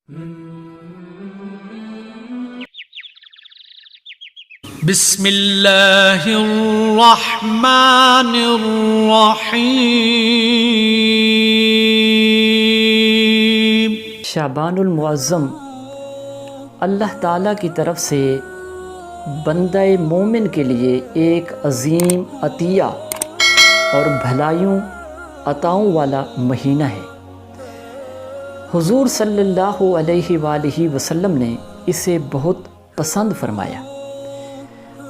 بسم اللہ الرحمن الرحیم۔ شعبان المعظم اللہ تعالیٰ کی طرف سے بندہ مومن کے لیے ایک عظیم عطیہ اور بھلائیوں عطاؤں والا مہینہ ہے۔ حضور صلی اللہ علیہ وآلہ وسلم نے اسے بہت پسند فرمایا۔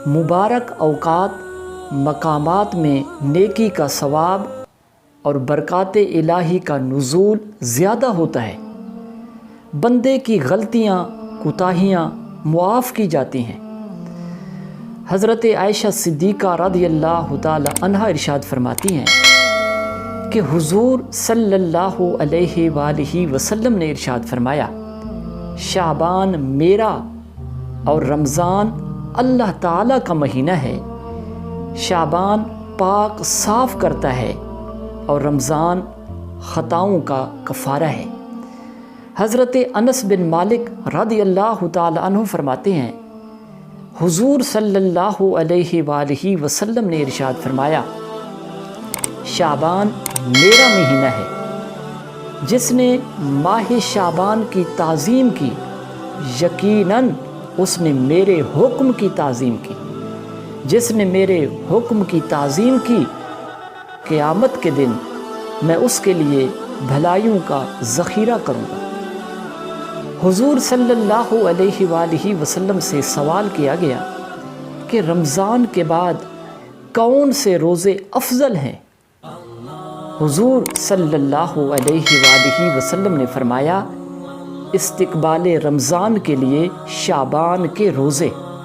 مبارک اوقات مقامات میں نیکی کا ثواب اور برکات الہی کا نزول زیادہ ہوتا ہے۔ بندے کی غلطیاں کوتاہیاں معاف کی جاتی ہیں۔ حضرت عائشہ صدیقہ رضی اللہ تعالی عنہا ارشاد فرماتی ہیں کہ حضور صلی اللہ علیہ وآلہ وسلم نے ارشاد فرمایا، شعبان میرا اور رمضان اللہ تعالیٰ کا مہینہ ہے۔ شعبان پاک صاف کرتا ہے اور رمضان خطاؤں کا کفارہ ہے۔ حضرت انس بن مالک رضی اللہ تعالی عنہ فرماتے ہیں، حضور صلی اللہ علیہ وآلہ وسلم نے ارشاد فرمایا، شعبان میرا مہینہ ہے۔ جس نے ماہ شعبان کی تعظیم کی، یقیناً اس نے میرے حکم کی تعظیم کی۔ جس نے میرے حکم کی تعظیم کی، قیامت کے دن میں اس کے لیے بھلائیوں کا ذخیرہ کروں گا۔ حضور صلی اللہ علیہ وآلہ وسلم سے سوال کیا گیا کہ رمضان کے بعد کون سے روزے افضل ہیں؟ حضور صلی اللہ علیہ وآلہ وسلم نے فرمایا، استقبال رمضان کے لیے شعبان کے روزے۔